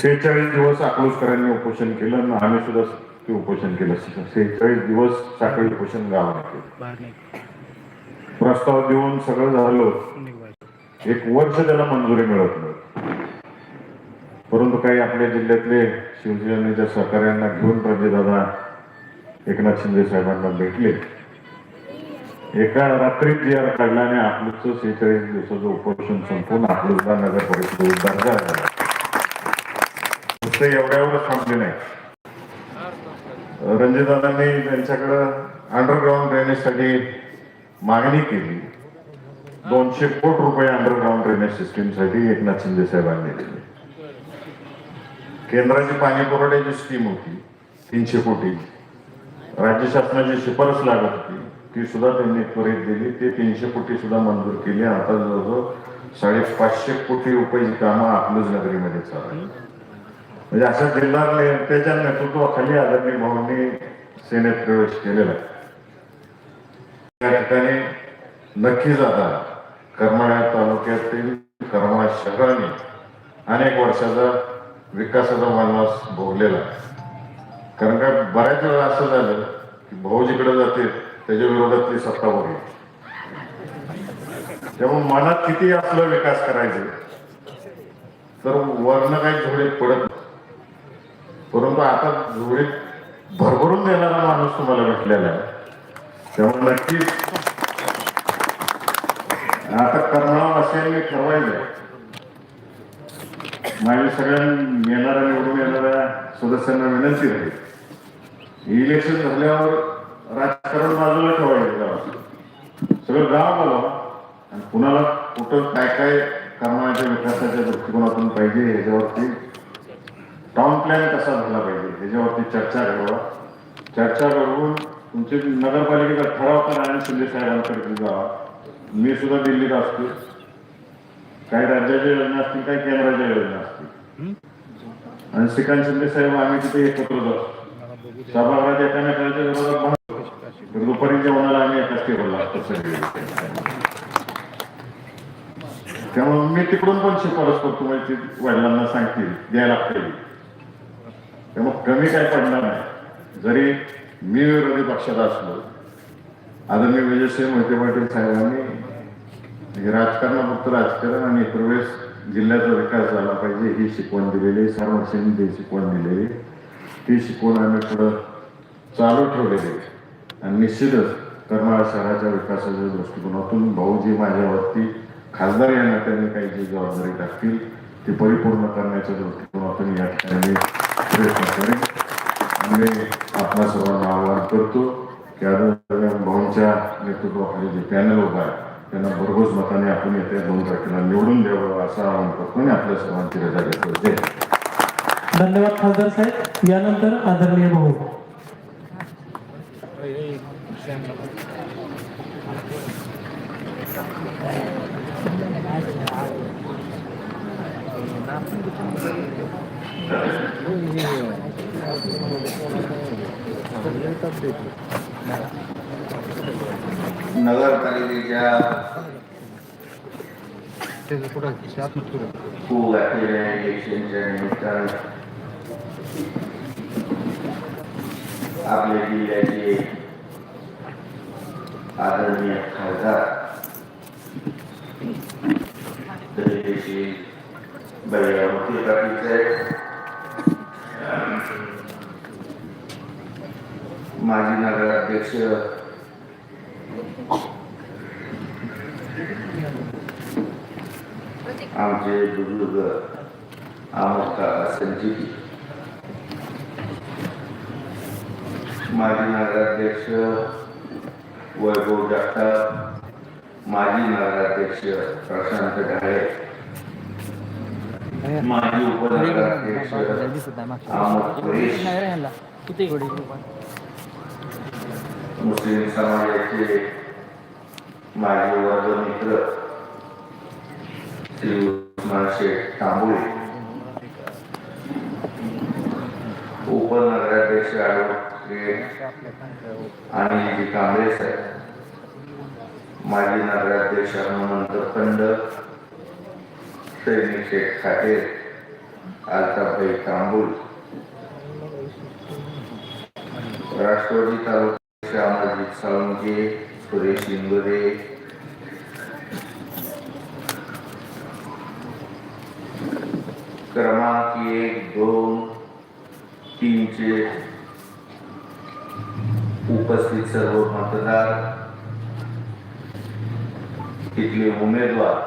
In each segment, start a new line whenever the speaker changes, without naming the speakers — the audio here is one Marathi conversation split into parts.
46 दिवस अकलूजकरांनी उपोषण केलं आणि आम्ही सुद्धा ते उपोषण केलं. 46 दिवस साखळी उपोषण गावाने केलं. प्रस्ताव देऊन सगळं झालं, एक वर्ष त्याला मंजुरी मिळत नाही. परंतु काही आपल्या जिल्ह्यातले शिवसेनेच्या सहकार्यांना घेऊन रणजितदादा एकनाथ शिंदे साहेबांना भेटले. एका रात्रीत जी आर काढला आणि अकलूजचं 46 दिवसाचं उपोषण संपून अकलूजला नगर परिषद उद्धार झाला. नुसतं एवढ्यावरच थांबले नाही. रणजितदादांनी त्यांच्याकडं अंडरग्राऊंड ड्रेनेजसाठी मागणी केली. 200 कोटी रुपये अंडरग्राऊंड ड्रेनेज सिस्टीमसाठी एकनाथ शिंदे साहेबांनी दिले. केंद्राची पाणी पुरवठ्याची स्कीम होती 300 कोटी, राज्य शासनाची शिफारस लागत होती, ती सुद्धा त्यांनी त्वरित दिली. ते 300 कोटी सुद्धा मंजूर केली. आता जवळजवळ 550 कोटी रुपयाची कामं अकलूज नगरीमध्ये चालू आहेत. म्हणजे अशा जिल्हा त्याच्या नेतृत्वाखाली आदरणीय भाऊंनी सेनेत प्रवेश केलेला आहे. या ठिकाणी नक्कीच आता करमाळा तालुक्यातील करमाळा शहराने अनेक वर्षाचा विकासाचा वनवास भोगलेला आहे. कारण का बऱ्याच वेळा असं झालं की भाऊ जिकडे जाते त्याच्या विरोधातली सत्ता होती. त्यामुळे मनात किती असलं विकास करायचं तर वरनं काही झोळीत पडत नाही. परंतु आता झोळीत भरभरून देणारा माणूस तुम्हाला भेटलेला आहे. त्यामुळे नक्कीच आता करमाळावासियांनी ठरवायचं. माझ्या सगळ्या निवडून येणाऱ्या सदस्यांना विनंती राहील, इलेक्शन झाल्यावर राजकारण बाजूला ठेवायचं. सगळं गाव बोलावा आणि कुणाला कुठं काय काय करण्याच्या विकासाच्या दृष्टिकोनातून पाहिजे ह्याच्यावरती टाउन प्लॅन कसा झाला पाहिजे ह्याच्यावरती चर्चा करावा. चर्चा करून तुमची नगरपालिकेचा ठराव करा आणि शिंदे साहेबांकडे जावा. मी सुद्धा दिल्लीत असतो. काही राज्याच्या योजना असतील, काही केंद्राच्या योजना असतील आणि श्रीकांत शिंदे साहेब आम्ही तिथे एकत्र जातो. सभागृहात एकामेकांच्या विरोधात दुपारी जेवणाला आम्ही एकाच टेबलला असतो सगळे. त्यामुळे मी तिकडून पण शिफारस करतो. म्हणजे वडिलांना सांगतील द्यायला लागतील. त्यामुळे कमी काय पडणार नाही. जरी मी विरोधी पक्षात असलो, आदरणीय विजयसिंह मोहिते पाटील साहेबांनी राजकारणापुरत राजकारण आणि इतर वेळेस जिल्ह्याचा विकास झाला पाहिजे ही शिकवण दिलेली, सर्वसेनी ती शिकवण दिलेली, ती शिकवण आम्ही पुढं चालू ठेवलेली. आणि निश्चितच करमाळा शहराच्या विकासाच्या दृष्टिकोनातून भाऊजी माझ्यावरती खासदार या नात्याने काही जी जबाबदारी टाकतील ती परिपूर्ण करण्याच्या दृष्टिकोनातून या ठिकाणी प्रयत्न करेन. आणि आपल्या सर्वांना आवाहन करतो की आदरणीय भाऊंच्या नेतृत्वाखाली जे पॅनल उभा आहे त्यांना भरघोस मताने आपण येत्या 2 तारखेला निवडून द्यावं असं आवाहन करतो आणि आपल्या सर्वांची रजा घेतो.
धन्यवाद खासदार साहेब. यानंतर आदरणीय भाऊ.
नगरपालिकेच्या इलेक्शनच्या निमित्तानं आपल्या जिल्ह्याचे आदरणीय खासदार दलित बळीरामती पाटील साहेब, माजी नगराध्यक्ष आमचे बुजुर्ग आमोका संजीवी, माजी नगराध्यक्ष वैभव जगताप, माजी नगराध्यक्ष प्रशांत ढाळे, माजी उपनगराध्यक्ष अमोद परेश, मुस्लिम समाजाचे माजी वर्गमित्र श्री उस्मान शेख तांबुळे, उपनगराध्यक्ष ॲडव्होकेट आणि कांबळे साहेब, माजी नगराध्यक्ष हनुमंत खंड, सैनिक शेख खाटे अल्ताफभाई तांबुल, राष्ट्रवादी तालुक्याचे अमरजीत साळुंके, सुरेश इंगोरे, क्रमांक 1, 2, 3 चे उपस्थित सर्व मतदार, तिथले उमेदवार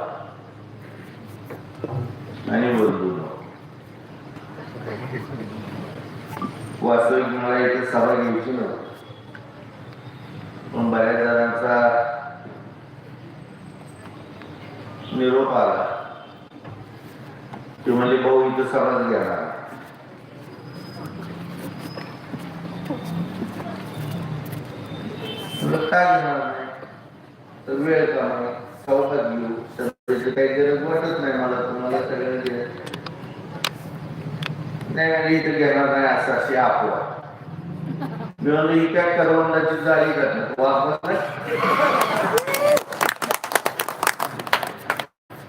आणि बंधूंनो, वास्तविक मला इथे सभा घ्यायची नव्हती, पण बऱ्याच जणांचा निरोप आला. ते म्हणजे भाऊ इथं सभाच घेणार. काय घेणार नाही तर वेळ का नाही, चौकात घेऊ, सभेची काही गरज वाटत नाही मला. तुम्हाला सगळ्यांना नाही इथं घेणार नाही असं अशी अफवा. मी म्हणलं ही काय करवंदाची जाळी करणार वापरत नाही.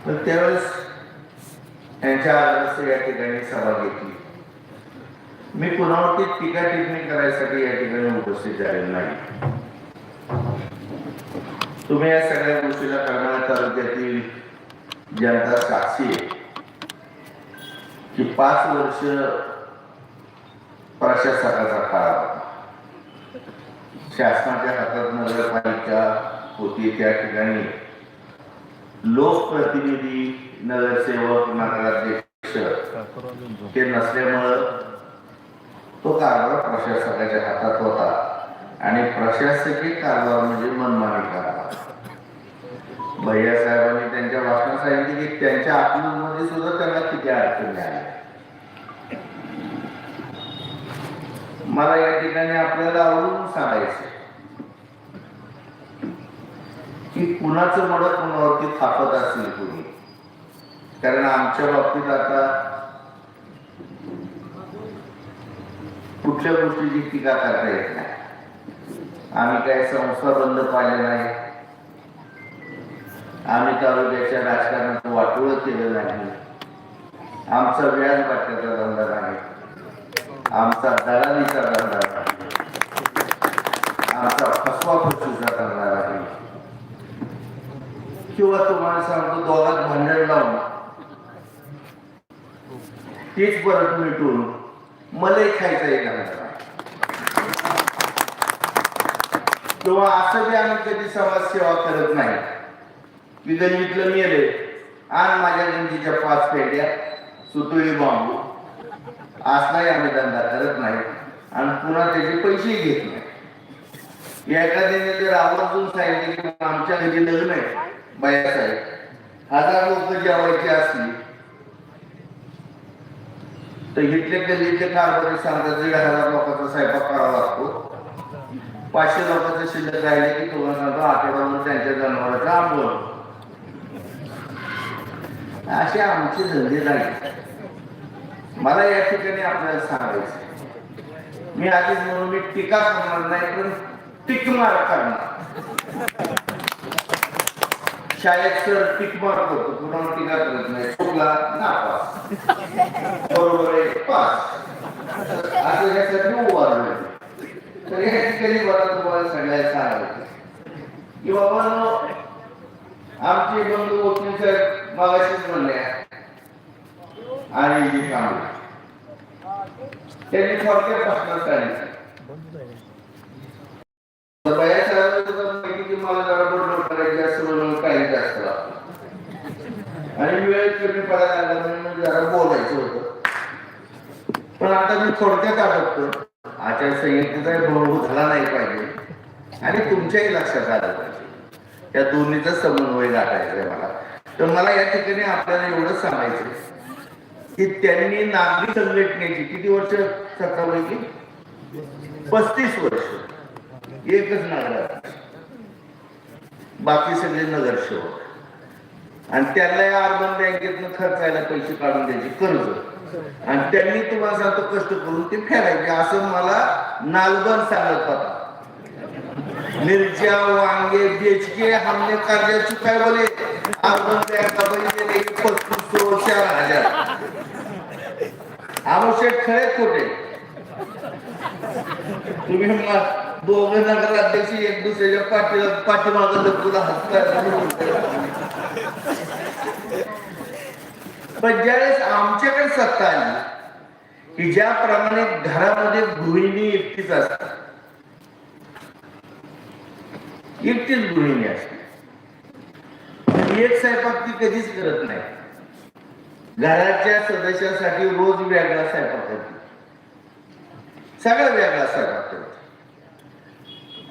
पण त्यावेळेस त्यांच्या आदर्श या ठिकाणी सभा घेतली. मी कुणावरती टीका टिप्पणी करायसाठी या ठिकाणी उपस्थित झालेलो नाही. तुम्ही या सगळ्या गोष्टीला करमाळा तालुक्यातील जनता साक्षी आहे की 5 वर्ष प्रशासकाचा काळ होता. शासनाच्या हातात नगरपालिका होती, त्या ठिकाणी लोकप्रतिनिधी, नगरसेवक, नगराध्यक्ष हे नसल्यामुळं तो कारभार प्रशासकाच्या हातात होता आणि प्रशासकीय कारभार म्हणजे मनमानी कारभार. भैया साहेबांनी त्यांच्या भाषणात सांगितले की त्यांच्या अकलूजमध्ये सुद्धा त्यांना किती अडचणी आल्या. मला या ठिकाणी आपल्याला आवडून सांगायचं की कुणाचं मडक कुणावरती थापत असेल कुणी. कारण आमच्या बाबतीत आता कुठल्या गोष्टीची टीका करता येत नाही. आम्ही काही संस्था बंद पाडल्या नाही, आम्ही तालुक्याच्या राजकारणात वाटोळं केलं नाही, आमचा व्याज वाटण्याचा धंदा नाही, आमचा दलालीचा धंदा नाही, आमचा फसवाफसवीचा धंदा नाही, किंवा तुम्हाला सांगतो दोघात भांडण लावून तेच परत मिटून मलाही खायचा एक धंदा नाही. किंवा असं बी आम्ही कधी समाजसेवा करत नाही की गणितलं मेले आणि माझ्या गणतीच्या 5 पेट्या सुतळी बांबू असलाही आम्ही धंदा करत नाही आणि पुन्हा त्याचे पैसे घेत नाही. एखाद्याने जर आवर्जून सांगितले की आमच्या घरी लग्न आहे बायासाहेब, 1000 लोक जेवायची असली तर इथले गल्लीतले कारभारी सांगतात 1500 लोकांचा स्वयंपाक करावा लागतो, 500 लोकांचं शिल्लक राहिले की तुम्हाला सांगतो आठवड्यावर त्यांच्या जनावरांचा आंबवण. असे आमचे धंदे नाही. मला या ठिकाणी आपल्याला सांगायचं, मी आधीच म्हणून मी टीका करणार नाही पण टिकमार करणार. शाळेत सर टिकमार करतो, कुणावर टीका करत नाही. चुकला नापास, बरोबर आहे पास, असं यासाठी उभारलं. तर या ठिकाणी मला तुम्हाला सगळ्याला सांगायचं की बाबा आमचे बंधू वकील साहेब मागाशीच म्हणले आणि जे काम त्यांनी थोडक्यात भाषणात सांगितलं. माहिती मला जरा बरोबर करायची असं म्हणून काही जास्त लागतं आणि वेळ कमी पडायला लागला म्हणून जरा बोलायचं होतं. पण आता मी थोडक्यात आठवतो, आचारसंहितेचा भंग झाला नाही पाहिजे आणि तुमच्याही लक्षात आलं पाहिजे. या दोन्हीचा समन्वय गाठायचा आहे मला. तर मला या ठिकाणी आपल्याला एवढं सांगायचं की त्यांनी नागरिक संघटनेची किती वर्ष सत्तापैकी 35 वर्ष एकच नगर, बाकी सगळे नगरसेवक आणि त्यांना अर्बन बँकेतनं खर्चायला पैसे काढून द्यायचे कर्ज आणि त्यांनी तुम्हाला सांगतो कष्ट करून ते फेडायचे असं मला नालबन सांगत होता. मिरच्या वांगे बेचके हमने कर्जा चुकाय बोले अर्बन बँका पैसे 3500 4000 आवश्यक खरे खोटे तुम्ही दोघं नगराध्यक्ष एक दुसऱ्याच्या पाठीमागं तुला पण ज्यावेळेस आमच्याकडे सत्ता आली की ज्याप्रमाणे घरामध्ये गृहिणी एकटीच असतात, एकटीच गृहिणी असते, एक स्वयंपाक ती कधीच करत नाही. घराच्या सदस्यासाठी रोज वेगळा स्वयंपाक करते, सगळा वेगळा स्वयंपाक करते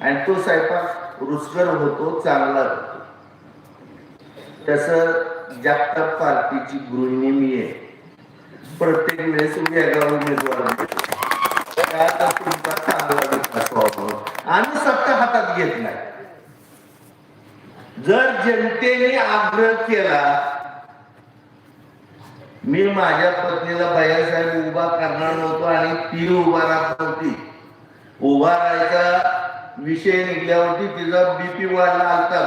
आणि तो स्वयंपाक रुचकर होतो, चांगला होतो. तसं जागताप पार्टीची गृहिणी मी आहे. प्रत्येक वेळेस वेगळा उमेदवार आम्ही सत्ता हातात घेत नाही. जर जनतेने आग्रह केला, मी माझ्या पत्नीला बायासाहेब उभा करणार नव्हतो आणि ती उभा राहत नव्हती. उभा राहायचा विषय निघल्यावरती तिचा बीपी वाढला होता,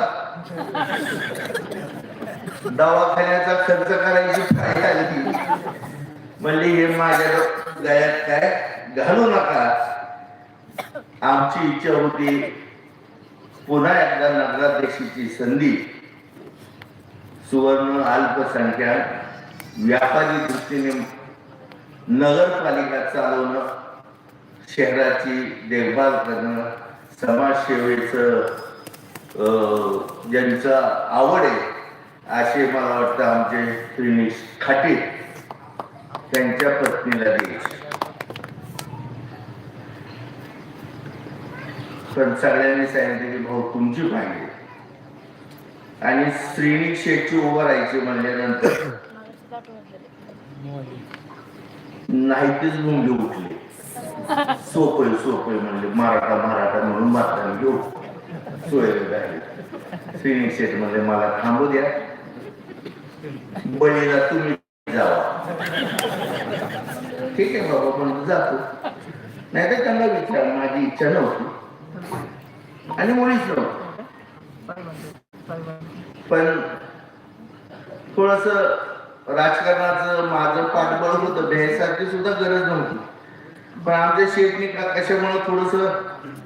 दवाखान्याचा खर्च करायची काय झाली. म्हणले हे माझ्या गळ्यात काय घालू नका. आमची इच्छा होती पुन्हा एकदा नगराध्यक्षाची संधी, सुवर्ण अल्पसंख्याक व्यापारी दृष्टीने नगरपालिका चालवणं, शहराची देखभाल करणं, समाजसेवेचं ज्यांचं आवड आहे असे मला वाटतं आमचे श्रीनिश खाटे त्यांच्या पत्नीला द्यायचे. पण सगळ्यांनी सांगितलं की भाऊ तुमची पाहिजे आणि श्रीनिश शेठची उभं राहायची म्हणल्यानंतर नाही तेच मुंगे उठले. सोपय म्हणले मराठा म्हणून मतदान घेऊ. सोय झाली. श्रीनिश शेठ म्हणले मला थांबू द्या, बळीला तुम्ही जावा. ठीक आहे बाबा म्हणून जातो. नाही तर त्यांना विचार, माझी इच्छा नव्हती आणि मुळीच नव्हती. पण थोडस राजकारणाचं माझं पाठबळ होतं, भ्यायसारखी सुद्धा गरज नव्हती. पण आमच्या शेठनी कशामुळे थोडस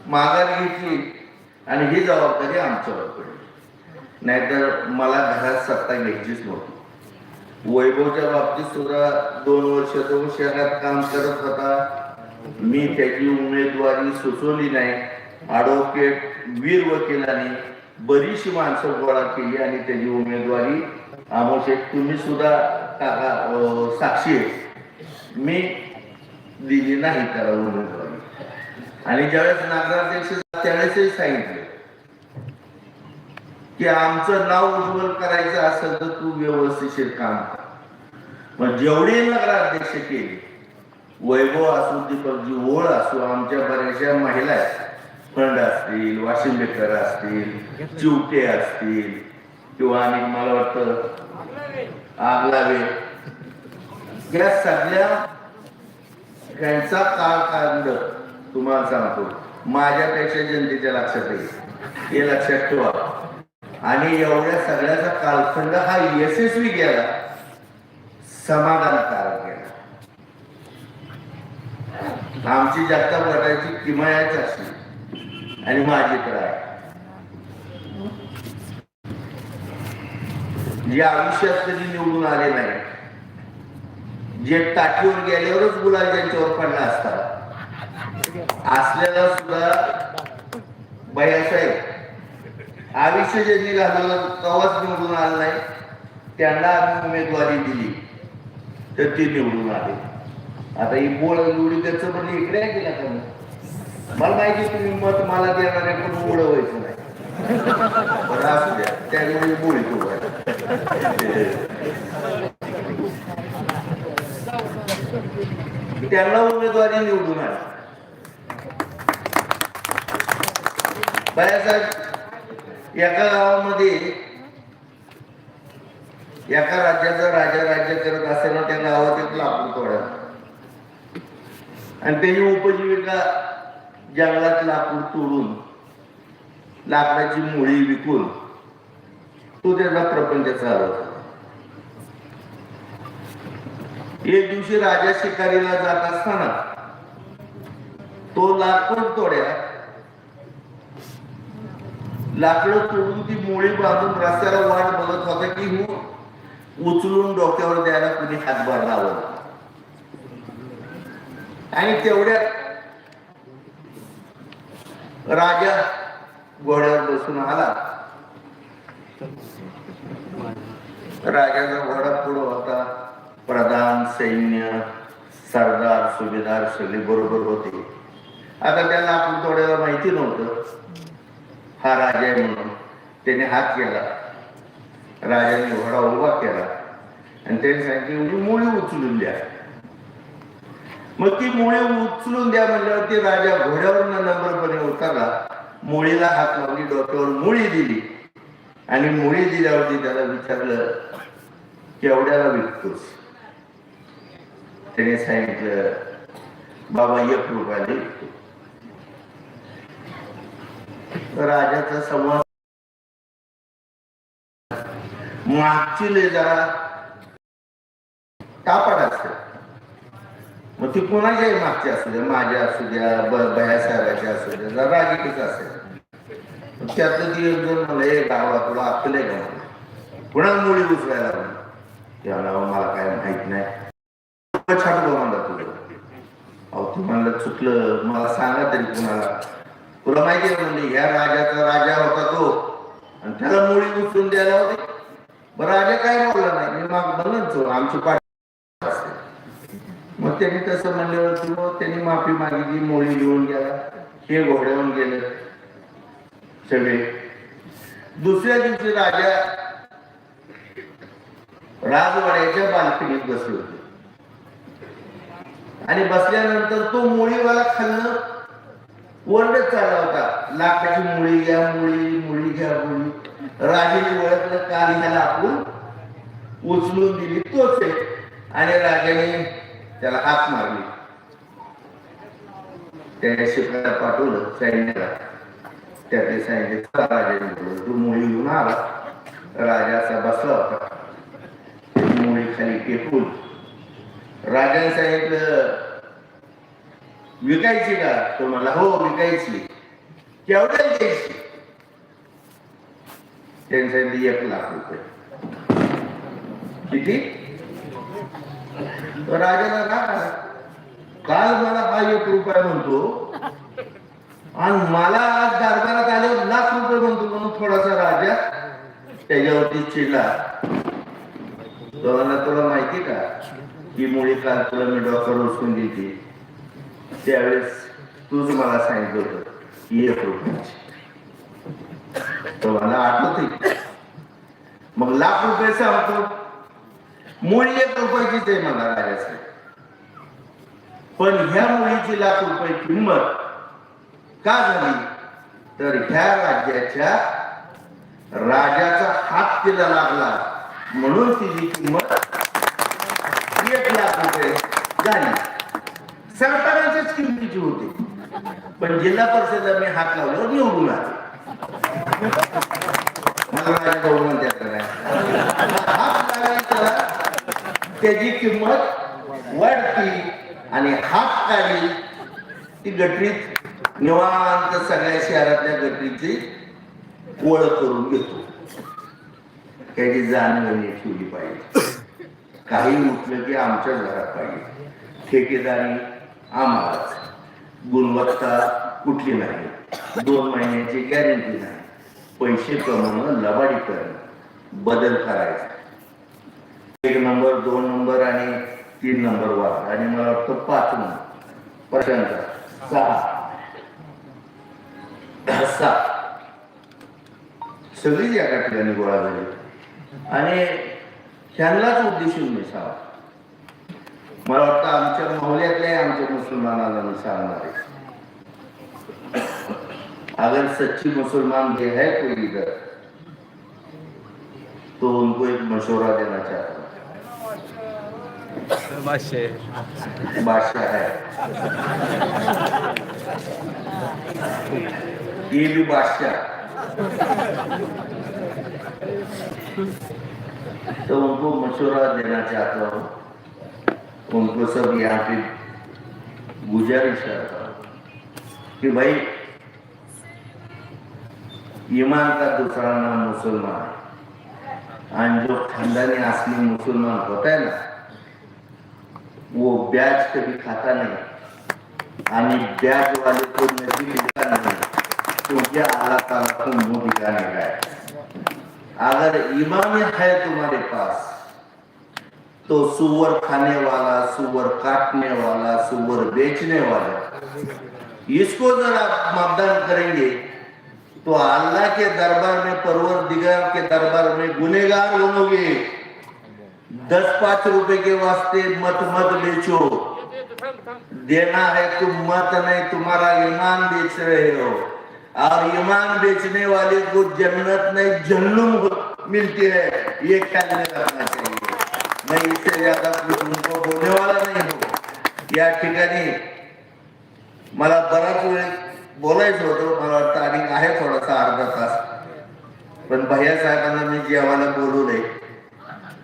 माघार घेतली आणि ही जबाबदारी आमच्यावर पडली. नाहीतर मला घरात सत्ता घ्यायचीच नव्हती. वैभवच्या बाबतीत सुद्धा 2 वर्ष तो शहरात काम करत होता. मी त्याची उमेदवारी सुचवली नाही. ॲडव्होकेट वीर वकिलांनी बरीचशी माणसं गोळा केली आणि त्याची उमेदवारी आमोशेठ तुम्ही सुद्धा साक्षी आहे, मी दिली नाही त्याला उमेदवारी. आणि ज्यावेळेस नगराध्यक्ष त्यावेळेसही सांगितलं की आमचं नाव उज्ज्वल करायचं असेल तर तू व्यवस्थिशीर काम कर. मग जेवढे नगराध्यक्ष केले, वैभव असू, दीपकजी ओळ असू, आमच्या बऱ्याचशा महिला फंड असतील, वाशिंबेकर असतील, चिवटे असतील किंवा आणि मला वाटतं आगलावे, या सगळ्या त्यांचा कालखंड तुम्हाला सांगतो माझ्यापेक्षा जनतेच्या लक्षात येईल, हे लक्षात ठेवा. आणि एवढ्या सगळ्याचा कालखंड हा यशस्वी गेला, समाधानकारक गेला. आमची जगताप गटाची किमयाच असली आणि माझी तर आहे. जे आयुष्यात कधी निवडून आले नाही, जे टाकीवर गेल्यावरच गुलाल ज्यांच्यावर पडला असता, असलेला सुद्धा भैयासाहेब आयुष्य ज्यांनी घालवलं कवाच निवडून आलं नाही, त्यांना आम्ही उमेदवारी दिली तर ते निवडून आले. आता ही बोळ निवडी त्याचं पण इकडे केला का मला माहिती, तुम्ही मत मला देणार आहे पण उडवायचं नाही. बरं असू द्या, त्यामुळे बोळी तो त्यांना उमेदवारी निवडून आली. बाळासाहेब एका गावामध्ये एका राज्याचा राजा राज्य करत असताना त्या गावात एक लाकूड तोडा आणि त्याची उपजीविका जंगलात लाकूड तोडून लाकडाची मुळी विकून तो त्याचा प्रपंच चालवत. एक दिवशी राजा शिकारीला जात असताना तो लाकूड तोड्या लाकडं तोडून ती मोळी बांधून रस्त्याला वाट बघत होता की उचलून डोक्यावर द्यायला कुणी हातभार लावला. आणि तेवढ्यात राजा घोड्यावर बसून आला. राजाचा घोडा पुढं होता. प्रधान, सैन्य, सरदार, सुभेदार सगळे बरोबर होते. आता त्याला आपण थोड्याला माहिती नव्हतं हा राजा आहे म्हणून. त्याने हात केला, राजाने घोडा उभा केला आणि त्याने सांगितलं एवढी मोळी उचलून द्या. मग ती मोळी उचलून द्या म्हणल्यावरती राजा घोड्यावर नम्रपणे उतरला, मोळीला हात लावली, डोक्यावर मोळी दिली आणि मोळी दिल्यावरती त्याला विचारलं केवढ्याला विकतोस. त्याने सांगितलं बाबा 1 रुपयाला विकतो. राजाचा संवाद मागची लय जरा तापट असते. मग ती कोणाच्याही मागची असू द्या, माझ्या असू द्या, बयासाहेबाच्या असू द्या, जरा रागीतच असेल. त्यातलं ती एक जण मला हे गावा तुला अक्कल आहे का, पुन्हा मुली उचलायला लागली. त्याला मला काय माहित नाही, छाटू म्हणला तुझं. अहो तू म्हणलं चुकलं, मला सांगा तरी कुणाला. तुला माहिती आहे म्हणजे ह्या राजाचा राजा होता तो आणि त्याला मुळी उचलून द्यायला होते. बरं राजा काय बोलला नाही, मी माग म्हणतो आमची पाठी असते. मग त्यांनी तसं म्हणल्यावर त्यांनी माफी मागितली, मोळी घेऊन गेला, हे घोड्यावरून गेले सगळे. दुसऱ्या दिवशी राजा राजवाड्याच्या बाल्कनीत बसले होते आणि बसल्यानंतर तो मोळीवाला खाल्लं ओरडत चालला होता, लाखाची मुळी घ्या, मुळी घ्या, मुळी. राजाने ओळखलं काल ह्याला आपण उचलून दिली तोच आहे. आणि राजाने त्याला हात मारली. त्याने शिकायला पाठवलं सैन्याला. त्याने सांगितलं राजाने बोलवलं, तू मुळी घेऊन आला. राजा असा बसला होता, मुळी खाली टेकून राजाने सांगितलं विकायची का. तो म्हणला हो विकायची. केवढ्याला द्यायची. त्यांनी सांगितलं 1 लाख रुपये. किती. तो राजाला राग आला, काल मला हा 1 रुपया म्हणतो आणि मला आज दरबारात आल्यावर लाख रुपये म्हणतो. म्हणून थोडासा राजा त्याच्यावरती चिडला. तो म्हणला तुला माहिती का की मुळी काल तुला मी डॉक्टर उचलून दिली, त्यावेळेस तूच मला सांगितलं होतं की 1 रुपयाची. तो मला आठवते. मग लाख रुपये सांगतो, मुळी 1 रुपयाचीच आहे मला राजाचं. पण ह्या मुळीची लाख रुपये किंमत का झाली तर ह्या राज्याच्या राजाचा हात तिला लागला म्हणून तिची किंमत 1 लाख रुपये झाली. सरकाराच्याच किमतीची होती, पण जिल्हा परिषदेला मी हात लावल्यावर निवडून आले. मला राजा भाऊ म्हणतात हात लागायचा त्याची किंमत वाढती आणि हात काढली ती गटरीत निवांत सगळ्या शहरातल्या गटरीची ओळख करून घेतो. त्याची जाणीव ठेवली पाहिजे. काही उठलं की आमच्या घरात पाहिजे. ठेकेदारी आम्हालाच. गुणवत्ता कुठली नाही. 2 महिन्याची गॅरंटी नाही. पैसे कमवणं, लबाडी करणं, बदल करायचा. 1 नंबर 2 नंबर आणि 3 नंबर वाढ आणि मला वाटतं 5 नंबर पर्यंत 6 सगळीच एका ठिकाणी गोळा झाली आणि ह्यांनाच उद्देशून मी सांग. मला वाटतं आमच्या माहुल्यातल्या आमच्या मुसलमानाला मी सांगणार आहे, अगर सच्ची मुसलमान भी है कोई इधर तो उनको एक मशवरा देना चाहता हूँ. बादशाह है, ये भी बादशाह, तो उनको मशवरा देना चाहता हूँ उनको सब यहाँ पे गुजारिश करता हूँ कि भाई ईमान का दूसरा नाम मुसलमान है, और जो खानदानी असली मुसलमान होता है ना वो ब्याज कभी खाता नहीं और ब्याज वाले को नजर मिलता नहीं, क्योंकि अल्लाह ताला को मुंह दिखाने का है। अगर ईमान है तुम्हारे पास तो सुअर खाने वाला, सुअर काटने वाला, सुअर बेचने वाला, इसको जब आप मतदान करेंगे तो अल्लाह के दरबार में, परवरदिगार के दरबार में गुनेगार बनोगे। 10-5 रुपए के वास्ते मत बेचो। देना है तुम मत नहीं, तुम्हारा ईमान बेच रहे हो, और ईमान बेचने वाले को जन्नत नहीं जहन्नुम मिलती है, ये ख्याल में रखना चाहिए। मैं इससे ज्यादा कुछ उनको बोलने वाला नहीं हूँ। या ठिकाणी मला बराच वेळ बोलायचं होतं, मला वाटतं आणि आहे थोडासा अर्धा तास, पण भैया साहेबांना मी जेवायला बोलवलंय।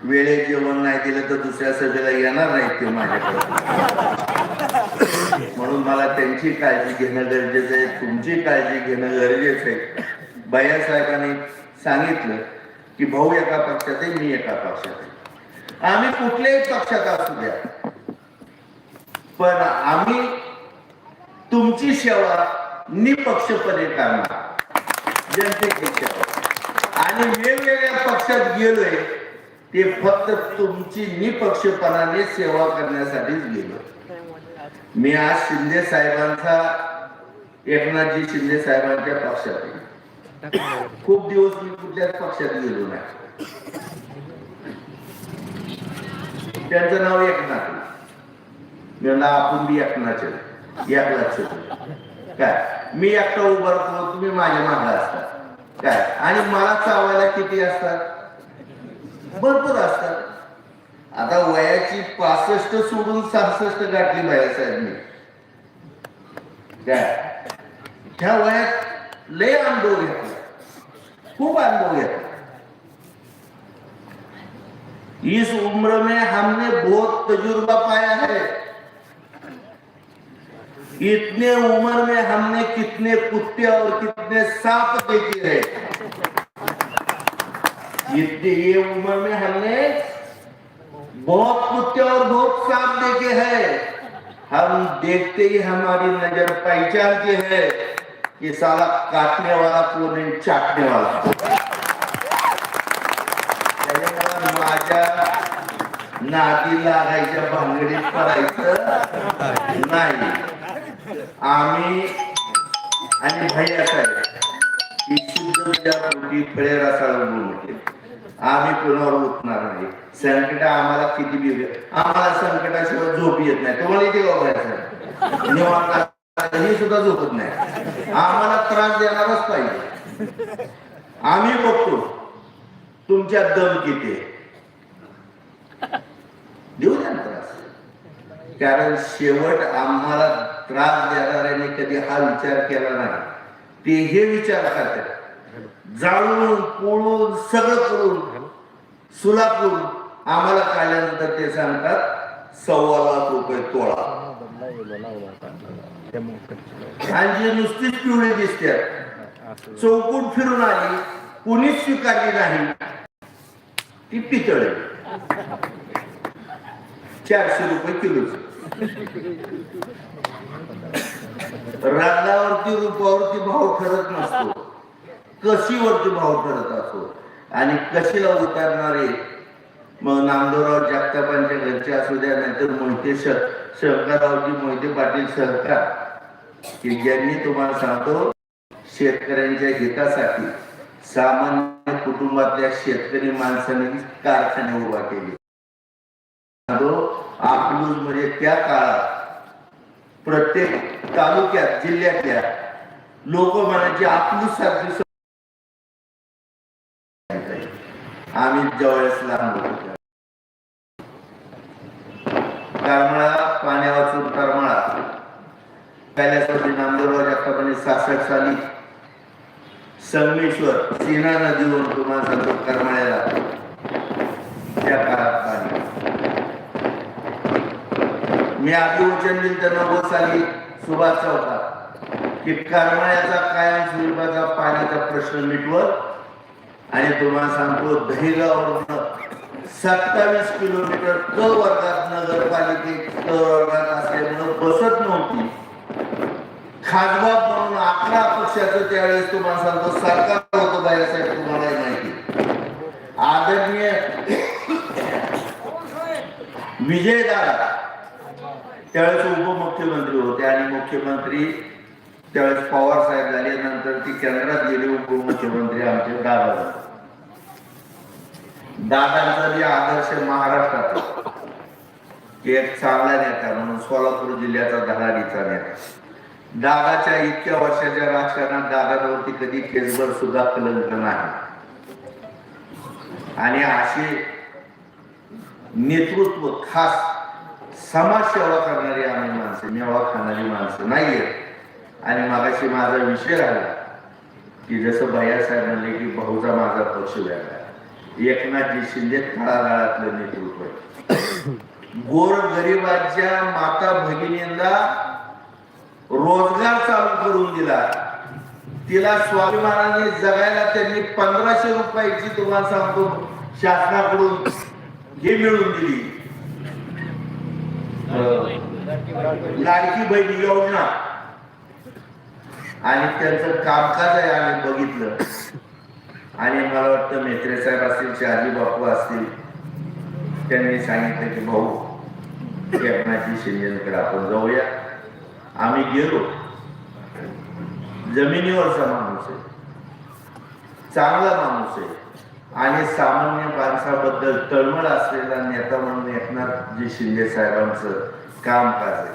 वेळे जेवण नाही दिलं तर दुसऱ्या सभेला येणार नाहीत ते माझ्याकडे, म्हणून मला त्यांची काळजी घेणं गरजेचं आहे, तुमची काळजी घेणं गरजेचं आहे। भैया साहेबांनी सांगितलं की भाऊ एका पक्षात आहे, मी एका पक्षात आहे, आम्ही कुठल्याही पक्षात असू द्या, पण आम्ही तुमची सेवा निपक्षपणे करणार, जनतेची सेवा। आणि वेगवेगळ्या पक्षात गेलोय ते फक्त तुमची निपक्षपणाने सेवा करण्यासाठीच गेलो। मी आज शिंदे साहेबांचा, एकनाथजी शिंदे साहेबांच्या पक्षात आहे। खूप दिवस मी कुठल्याच पक्षात गेलो नाही। त्यांचं नाव एकनाथ, म्हणलं आपण बी एकनाथ एकलाच काय, मी एकटा उभा राहतो, तुम्ही माझ्या मागे असतात काय, आणि मला चावायला किती असतात, भरपूर असतात। आता वयाची 65 सोडून 66 गाठली बाळासाहेबांनी काय, ह्या वयात लय अनुभव घेतला, खूप अनुभव घेतला। इस उम्र में हमने बहुत तजुर्बा पाया है, इतने उम्र में हमने कितने कुत्ते और कितने सांप देखे हैं, इतने ये उम्र में हमने बहुत कुत्ते और बहुत सांप देखे हैं। हम देखते ही हमारी नजर पहचानती है कि साला काटने वाला कौन है, चाटने वाला। माझ्या नादी लागायच्या भानगडीत पडायचं नाही। आम्ही आणि भैया साहेब ही शुद्ध पोटी फळे रसाळ बोलते, आम्ही कोणावर उठणार नाही। संकट आम्हाला किती बी, आम्हाला संकटाशिवाय झोप येत नाही, तुम्हाला इथे बघायचं निवांत ही सुद्धा झोपत नाही, आम्हाला त्रास देणारच पाहिजे। आम्ही बघतो तुमच्या दम किती, देऊ द्या त्रास, कारण शेवट आम्हाला त्रास देणाऱ्याने कधी हा विचार केला नाही, ते हे विचार करतात जाळून पोळून सगळं करून सुलापून आम्हाला काढल्यानंतर ते सांगतात 1.25 लाख रुपये तोळा, आणि जी नुसतीच पिवळी दिसतात चौकून फिरून आली, कुणीच स्वीकारली नाही, ती पितळ 400 रुपये किलो। रांगावरती रूपावरती भाव ठरत नसतो, कशीवरती भाव ठरत असतो, आणि कशीला उतरणारे मग नामदेवराव जगतापांच्या घरचे असू द्या, नाहीतर मोहिते शंकररावजी मोहिते पाटील सरकार, की ज्यांनी तुम्हाला सांगतो शेतकऱ्यांच्या हितासाठी सामान्य कुटुंबातल्या शेतकरी माणसांनी कारखाने उभा केले। अकलूज मध्ये त्या काळात प्रत्येक तालुक्यात जिल्ह्यातल्या लोक म्हणायचे अकलूज सारखी, आम्ही ज्यावेळेस लहान होतो करमाळा, पाण्या वाचून करमाळा पहिल्यासाठी नामदेवराव जगतापांनी 66 साली संगमेश्वर सीना नदीवरून तुम्हाला सांगतो करमाळ्याला त्या काळात पाणी मी अभिवचन दिलं तर 90 साली सुभाष चौकात की करमाळ्याचा कायम स्वरूपाचा पाण्याचा प्रश्न मिटवत आणि तुम्हाला सांगतो दहिगावरून 27 किलोमीटर क वर्गात नगरपालिके क वर्गात असल्यामुळे बसत नव्हती. खासबाग म्हणून 11 पक्षाचं त्यावेळेस तुम्हाला सांगतो सरकार होतं बाहेरसाठी तुम्हाला माहिती. आदरणीय विजयदादा त्यावेळेस उपमुख्यमंत्री होते आणि मुख्यमंत्री त्यावेळेस पवार साहेब झाले. नंतर ती केंद्रात गेले उपमुख्यमंत्री आमचे दादा. दादांचा जे आदर्श महाराष्ट्रात एक चांगला नेता म्हणून सोलापूर जिल्ह्याचा धडाडीचा नेता. दादाच्या इतक्या वर्षाच्या राजकारणात दादावरती कधी केसभर सुद्धा कलंक नाही आणि असे नेतृत्व खास समाजसेवा करणारी आम्ही माणसं, मेवा खाणारी माणसं नाहीये. आणि मागाशी माझा विषय राहिला की जसं भैयासाहेब म्हणले की भाऊचा माझा पक्ष वेगळा. एकनाथजी शिंदे तळागाळातलं नेतृत्व आहे. गोर गरिबाच्या माता भगिनींना रोजगार चालू करून दिला. तिला स्वाभिमानाने जगायला त्यांनी 1500 रुपयाची तुम्हाला सांगतो शासनाकडून हे मिळून दिली लाडकी बहीण योजना. आणि त्यांचं कामकाज आहे आम्ही बघितलं. आणि मला वाटतं मेत्रे साहेब असतील, शहाजी बापू असतील, त्यांनी सांगितलं की भाऊ एकनाथजी शिंदेकडे आपण जाऊया. आम्ही गेलो. जमिनीवरचा माणूस आहे, चांगला माणूस आहे आणि सामान्य माणसाबद्दल तळमळ असलेला नेता म्हणून एकनाथजी शिंदे साहेबांचं कामकाज आहे.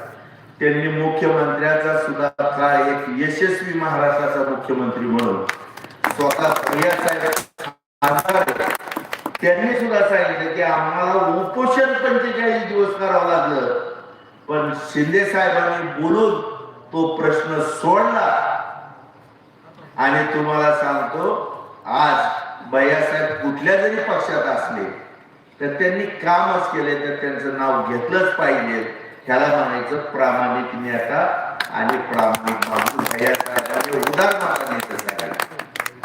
त्यांनी मुख्यमंत्र्याचा सुद्धा काळ एक यशस्वी महाराष्ट्राचा मुख्यमंत्री म्हणून स्वतः त्यांनी सुद्धा सांगितलं की आम्हाला उपोषण 45 दिवस करावं लागलं पण शिंदे साहेबांनी बोलून तो प्रश्न सोडला. आणि तुम्हाला सांगतो आज भैयासाहेब कुठल्या जरी पक्षात असले तर त्यांनी कामच केले तर त्यांचं नाव घेतलंच पाहिजे. ह्याला म्हणायचं प्रामाणिक नेता आणि प्रामाणिक माणूस. भैयासाहेबांनी उदाहरण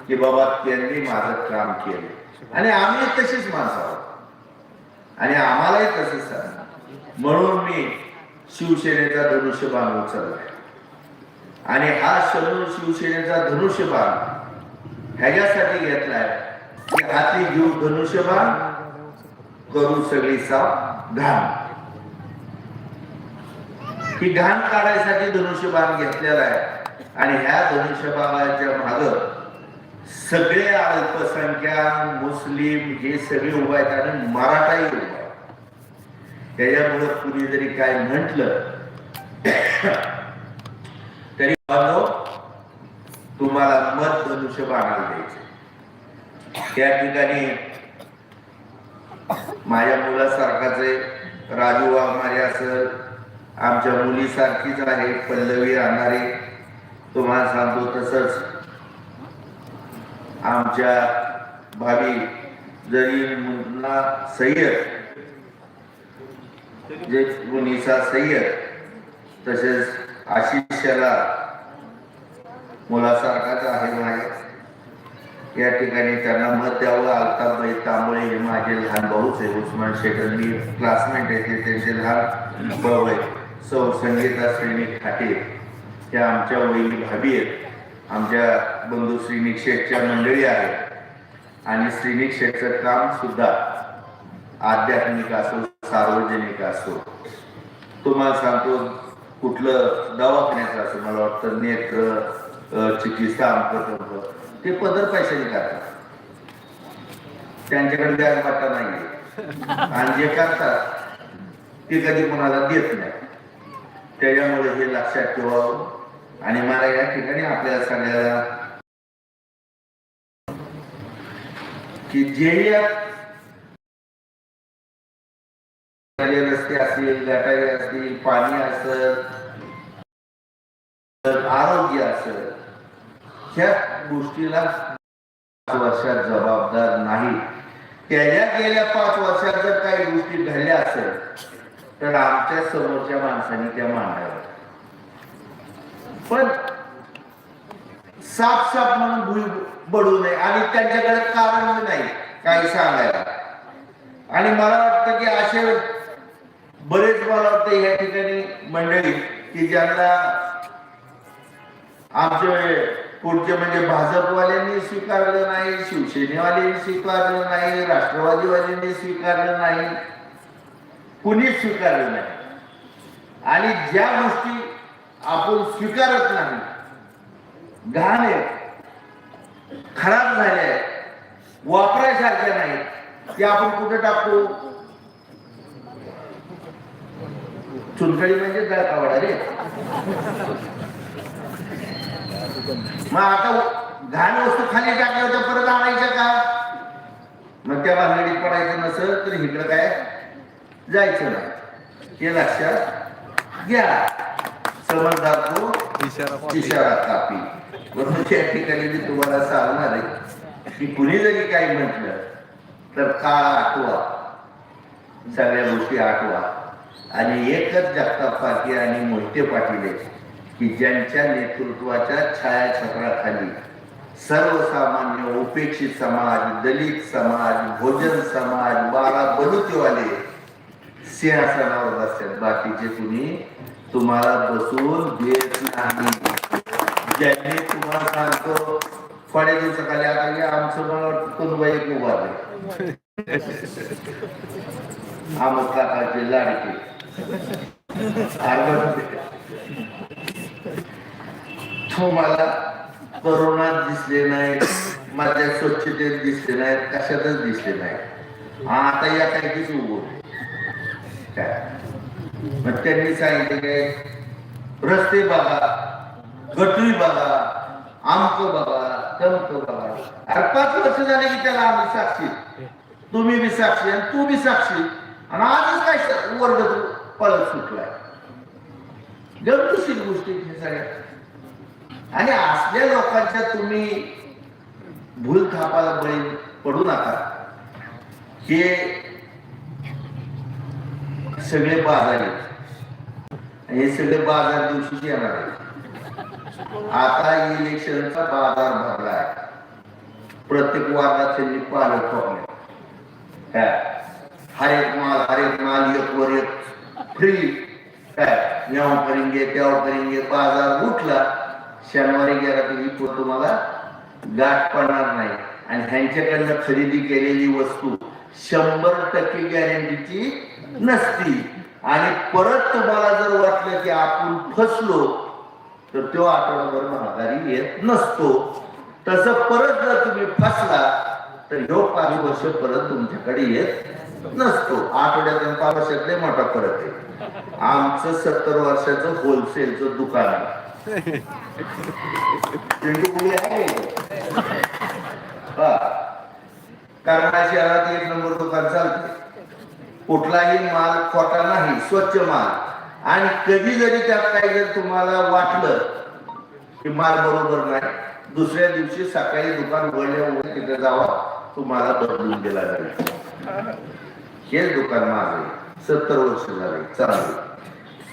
की बाबा त्यांनी माझं काम केलं आणि आम्ही तशीच माणसं आहोत आणि आम्हालाही तसंच सांग. म्हणून मी शिवसेनेचा धनुष्यबाण उचललाय आणि हा शिवसेनेचा धनुष्यबाण ह्याच्यासाठी घेतलाय की हाती घेऊ धनुष्यबाण करू सगळी साफ घाण. ही घाण काढायसाठी धनुष्यबाण घेतलेला आहे आणि ह्या धनुष्यबाणाच्या मागं सगळे अल्पसंख्याक मुस्लिम हे सगळे उभा आहेत आणि मराठाही उभा आहे. त्याच्यामुळे कुणी जरी काय म्हटलं तरी तुम्हाला मत धनुष्यबाणाला द्यायचे. त्या ठिकाणी माझ्या मुलासारखाचे राजू वाघमारे असेल, आमच्या मुलीसारखीच आहे पल्लवी राहणारी तुम्हाला सांगतो. तसंच आमच्या भावी जरी मुन्ना सय्यद जे मुनिसा सय्यद तसेच आशिषला मुलासारखाच आहे माझ्या. या ठिकाणी त्यांना मत द्यावं. अल्ताफभाई तांबळे हे माझे लहान भाऊच आहे. उस्मान शेख मी क्लासमेट आहे त्यांचे लहान भाऊ आहे. सौ संगीता श्रेणी खाटे त्या आमच्या वहिनी भाभी आहेत. आमच्या बंधू श्रीनिक शेठच्या मंडळी आहेत आणि श्रीनिक शेठचं काम सुद्धा आध्यात्मिक असो सार्वजनिक असो. तुम्हाला सांगतो कुठलं दवाखान्याचं असं मला वाटतं नेत्र चिकित्सा आमचं ते पदर पैशाने करतात. त्यांच्याकडे व्याज वाटा नाहीये आणि जे करतात ते कधी कोणाला देत नाही. त्याच्यामुळे हे लक्षात ठेवावं. आणि मला या ठिकाणी आपल्याला सगळ्याला की जे रस्ते असतील, गटारी असतील, पाणी असेल, आरोग्य असेल, ह्या गोष्टीला 5 वर्षात जबाबदार नाही. त्याच्या गेल्या 5 वर्षात जर काही गोष्टी घडल्या असेल तर आमच्या समोरच्या माणसाने त्या मांडाव्या. पण साफ साफ म्हणून भुई बडू नये आणि त्यांच्याकडे कारण नाही काही सांगायला. आणि मला वाटतं की असे बरेच मला वाटतं या ठिकाणी मंडळी की ज्यांना आमचे पुढचे म्हणजे भाजपवाल्यांनी स्वीकारलं नाही, शिवसेनेवाल्यांनी स्वीकारलं नाही, राष्ट्रवादीवाल्यांनी स्वीकारलं नाही, कुणीच स्वीकारलं नाही. आणि ज्या गोष्टी आपण स्वीकारत नाही, घाण आहेत, खराब झाल्या आहेत, वापरायसारख्या नाहीत, ते आपण कुठे टाकतो? चुनखडी म्हणजे दळकावडा रे. मग आता घाण वस्तू खाली टाकल्या होत्या परत आणायच्या का? मग त्या भानगडीत पडायचं नसेल तर इकडं काय जायचं नाही, हे लक्षात घ्या. समजदार तो इशारा कापी. म्हणून त्या ठिकाणी मी तुम्हाला सांगणार आहे की कुणी जरी काही म्हटलं तर काळ आठवा, सगळ्या गोष्टी आठवा. आणि एकच जगताप पाटील आणि मोहिते पाटील की ज्यांच्या नेतृत्वाच्या छायाछत्राखाली सर्वसामान्य उपेक्षित समाज, दलित समाज, भोजन समाज, 12 बलुतेवाले सिंहासनावर असतात. बाकीचे कुणी तुम्हाला बसून देत नाही. ज्यांनी तुम्हाला सांगतो थोड्या दिवसाखाली आता आमचं मला वाटतं कोणबाई एक उभारले आमच काकाचे लाडके तो मला करोनात दिसले नाहीत, माझ्या स्वच्छतेत दिसले नाहीत, कशातच दिसले नाहीत. आता या काहीच उभं काय. मग त्यांनी सांगितले काय, रस्ते बघा, गटरी बघा, आमक बघा, तमक बघा. अरे 5 वर्ष झाले की त्याला आम्ही साक्षी, तुम्ही बी साक्षी आणि तू बी साक्षी. आणि आजच काय वर्ग पळत सुटलाय. गमतीशीर गोष्टी सगळ्या. आणि असल्या लोकांच्या तुम्ही भूल थापाला बळी पडू नका. हे सगळे बाजार आहेत, हे सगळे बाजार दिवशीच येणार आहेत. आता इलेक्शनचा बाजार भरलाय. प्रत्येक वार्डात त्यांनी पालं ठोकले. हरेक माल एक वर एक फ्री. काय याव करेंगे त्याव करेंगे. बाजार उठला, शनिवारी गेला तरी तो तुम्हाला गाठ पडणार नाही. आणि ह्यांच्याकडनं खरेदी केलेली वस्तू 100% गॅरंटीची नसती. आणि परत तुम्हाला जर वाटलं की आपण फसलो तर तो आठवडाभर महागारी येत नसतो. तसं परत जर तुम्ही फसला तर ह्यो 5 वर्ष परत तुमच्याकडे येत नसतो. आठवड्यातून 5 वर्षातले मोठा फरक आहे. आमचं 70 वर्षाचं होलसेलचं दुकान आहे. कर्नाळ शहरात 1 नंबर दुकान चालते. कुठलाही माल खोटा नाही, स्वच्छ माल. आणि कधी जरी त्यात काही जर तुम्हाला वाटलं की माल बरोबर नाही, दुसऱ्या दिवशी सकाळी दुकान उघडल्या तिथे जावा, तुम्हाला बदलून दिला जाईल. हेच दुकान माझं 70 वर्ष झाले चालू.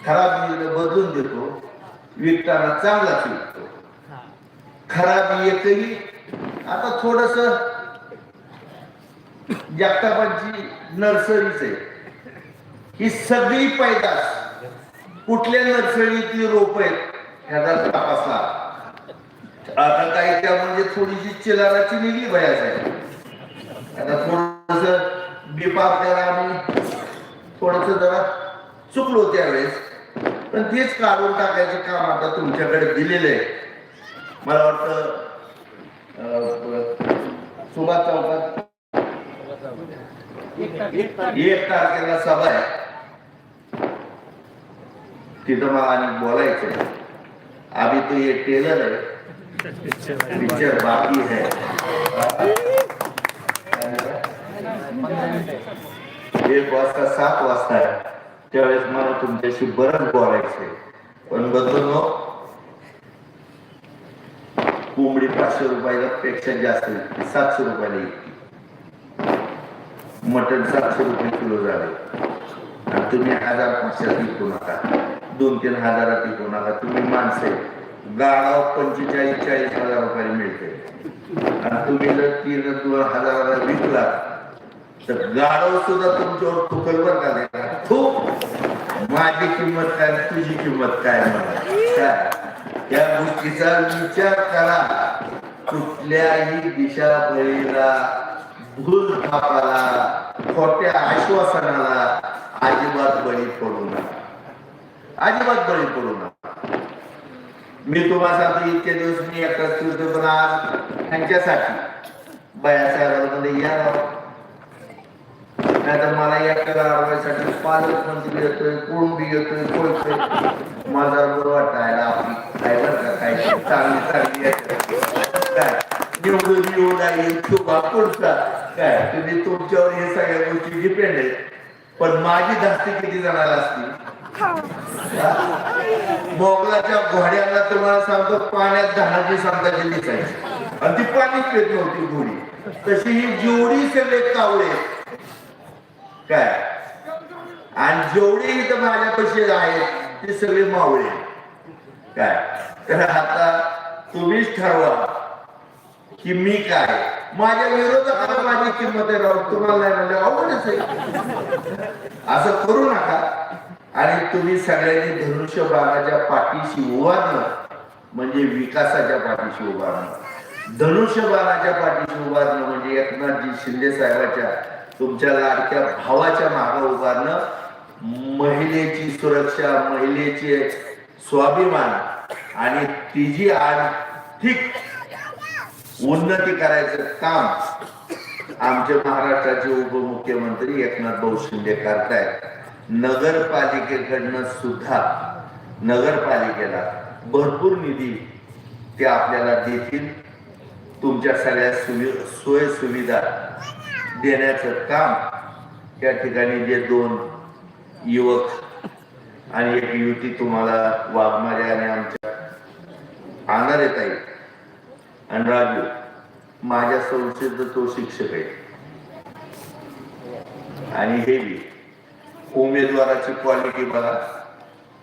खराब बदलून देतो, विकताना चांगलाच विकतो. खराब एकही. आता थोडस जगतापांची नर्सरीच आहे. ही सगळी पैदास कुठल्या नर्सरीतली रोप आहेत ह्याचा तपासला. आता काही त्या म्हणजे थोडीशी चिलाराची निघली भयाच आहे. आता थोडस बिपाप त्याला आम्ही थोडस जरा चुकलो त्यावेळेस, पण तेच काढून टाकायचं काम आता तुमच्याकडे दिलेलं आहे. मला वाटतं सुभाष चौकात 1 तारखेला सभा आहे. तिथं मला आणि बोलायचं. अभी तो ये टेलर है, पिक्चर बाकी है. 1 वाजता 7 वाजता आहे. त्यावेळेस मला तुमच्याशी बरंच बोलायचंय. पण बदलून कोंबडी 500 रुपयाला पेक्षा जास्त विकते, 700 रुपयाला विकते. मटण 700 रुपये किलो झाले. आणि तुम्ही 1500 विकू नका, 2-3 हजारात विकू नका. तुम्ही माणसे गाडा 45-40 हजार रुपये मिळते आणि तुम्ही जर 3-2 हजाराला विकला तर गाडव सुद्धा तुमच्यावर तुकलवर झाले का, खूप माझी किंमत काय तुझी किंमत काय काय या गोष्टीचा विचार करा. कुठल्याही दिशाभूलीला, भूल थापाला, खोट्या आश्वासनाला अजिबात बळी पडू नका, अजिबात बळी पडू नका. मी तुम्हाला सांगतो इतके दिवस मी एकटाच फिरतो, पण आज त्यांच्यासाठी बयासाहेबांमध्ये या नाहीतर मला एकट्याला अडवायसाठी पालकमंत्री येतोय, कुळबी येतोय, कोळतोय. माझा बरं वाटायला आपली काय बरं का काय चांगली काय निवडून येऊन येईल किंवा पुढचा काय तुम्ही तुमच्यावर हे सगळ्या गोष्टी डिपेंड आहेत. पण माझी धास्ती किती जणाला असती. मोगलाच्या घोड्याला तुम्हाला सांगतो पाण्यात धानाची सांगायची दिसायची आणि ती पाणीच पेत नव्हती घोडी. तशी ही जेवढी सगळे कावळे काय आणि जेवढे इथं माझ्यापाशी आहेत ते सगळे मावळे काय. तर आता तुम्हीच ठरवा की मी काय. माझ्या विरोधात माझी किंमत आहे राहून तुम्हाला नाही म्हणजे अवघडच आहे. असं करू नका. आणि तुम्ही सगळ्यांनी धनुष्यबाणाच्या पाठीशी उभारणं म्हणजे विकासाच्या पाठीशी उभारणं. धनुष्यबाणाच्या पाठीशी उभारणं म्हणजे एकनाथजी शिंदे साहेबाच्या तुमच्या लाडक्या भावाच्या मागे उभारणं. महिलेची सुरक्षा, महिलेचे स्वाभिमान आणि तिची आर्थिक उन्नती करायचं काम आमचे महाराष्ट्राचे उपमुख्यमंत्री एकनाथ भाऊ शिंदे करतायत. नगरपालिकेकडनं सुद्धा नगरपालिकेला भरपूर निधी ते आपल्याला देतील. तुमच्या सगळ्या सोय सुविधा देण्याचं काम त्या ठिकाणी जे 2 युवक आणि 1 युवती तुम्हाला वाघमारे आणि आमच्या आणार येत आहे आणि राजू माझ्या संस्थेचा तो शिक्षक आहे. आणि हे उमेदवाराची क्वालिटी बघा.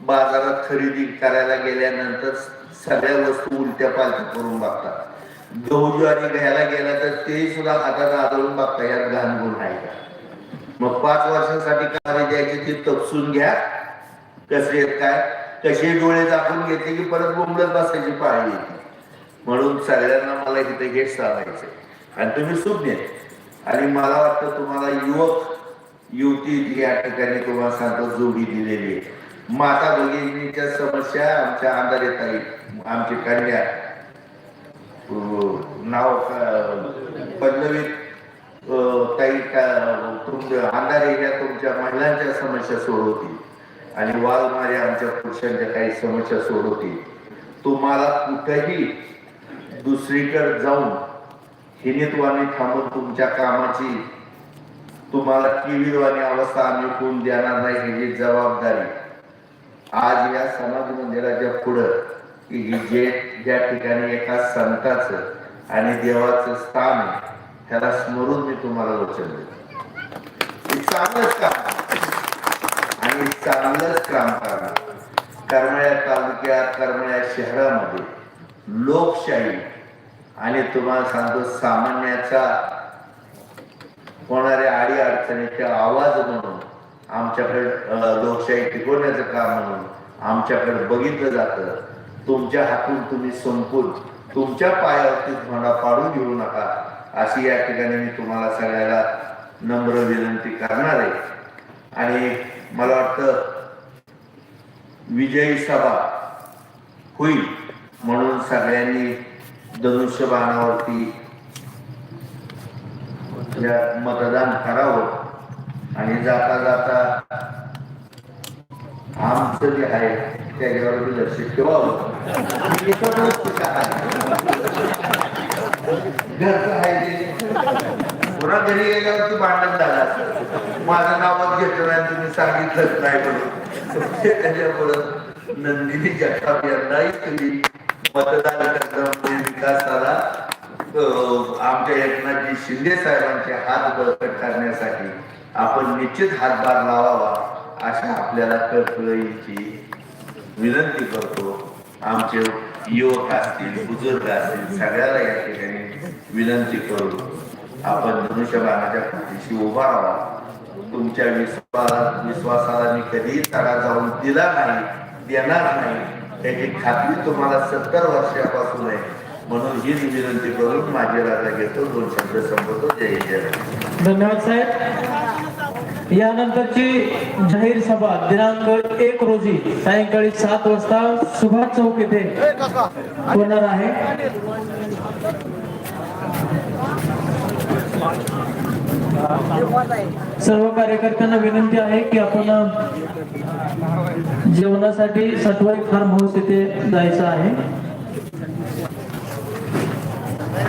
बाजारात खरेदी करायला गेल्यानंतर सगळ्या वस्तू उलट्या पालट्या करून बघतात. गहू ज्वारी घ्यायला गेला तर ते सुद्धा हातात आदळून बघता यात घाण गुण आहे का. मग 5 वर्षांसाठी काय द्यायचे ते तपसून घ्या कसे काय. कसे डोळे दाखवून घेतले की परत बोंबलत बसायची पाळी येते. म्हणून सगळ्यांना मला इथे हेच सांगायचे आणि तुम्ही सुज्ञ आणि मला वाटतं तुम्हाला युवक युवती या ठिकाणी तुम्हाला सांगतो जोडी दिलेली आहे. माता भगिनीच्या समस्या आमच्या अंधारेत आहे. आमची कन्या नाव पल्लवी ताई तुमच्या अंधारे या तुमच्या महिलांच्या समस्या सोडवतील आणि वाघमारे आमच्या पुरुषांच्या काही समस्या सोडवतील. तुम्हाला कुठेही दुसरीकडे जाऊन हिनित्वाने थांबून तुमच्या कामाची तुम्हाला किवीरवाणी अवस्था आम्ही कोण देणार नाही ह्याची जबाबदारी आज या समाज मंदिराच्या पुढं की जे ज्या ठिकाणी एका संताचं आणि देवाचं स्थान आहे त्याला स्मरून मी तुम्हाला वचन देतो. चांगलंच काम आणि चांगलंच काम करणार. करमाळ्या तालुक्यात करमाळ्या शहरामध्ये लोकशाही आणि तुम्हाला सांगतो सामान्याचा होणाऱ्या अडी अडचणीचा आवाज म्हणून आमच्याकडे लोकशाही टिकवण्याचं काम म्हणून आमच्याकडे बघितलं जातं. तुमच्या हातून तुम्ही संपून तुमच्या पायावरती धोंडा पाडून घेऊ नका अशी या ठिकाणी मी तुम्हाला सगळ्याला नम्र विनंती करणार आहे. आणि मला वाटतं विजयी सभा होईल म्हणून सगळ्यांनी धनुष्यबाणावरती मतदान करावं आणि जाता जाता आमचं जे आहे त्याच्यावर लक्ष ठेवावं. घरचं आहे पुन्हा घरी गेल्यावरती भांडण झालं असतं. माझं नावच घेतलं नाही तुम्ही सांगितलंच नाही म्हणून त्याच्यामुळं नंदिनी जगताप यांनाही तुम्ही मतदान करता विकासाला आमच्या एकनाथजी शिंदे साहेबांचे हात बळकट करण्यासाठी आपण निश्चित हातभार लावावा अशा आपल्याला कळकळीची विनंती करतो. आमचे युवक असतील, बुजुर्ग असतील, सगळ्याला या ठिकाणी विनंती करू, आपण धनुष्यबाणाच्या पाठीशी उभा राहा. तुमच्या विश्वासाला मी कधीही तडा जाऊन दिला नाही, देणार नाही, त्याची खात्री तुम्हाला 70 वर्षापासून आहे. म्हणून हीच विनंती करून माझी राजा घेतो, 2 शब्द संपवतो. जय जय.
धन्यवाद साहेब. यानंतरची जाहीर सभा दिनांक 1 रोजी सायंकाळी 7 वाजता सुभाष चौक येथे होणार आहे. सर्व कार्यकर्त्यांना विनंती आहे की आपण जेवणासाठी सटवाई फार्म हाऊस येथे जायचं आहे.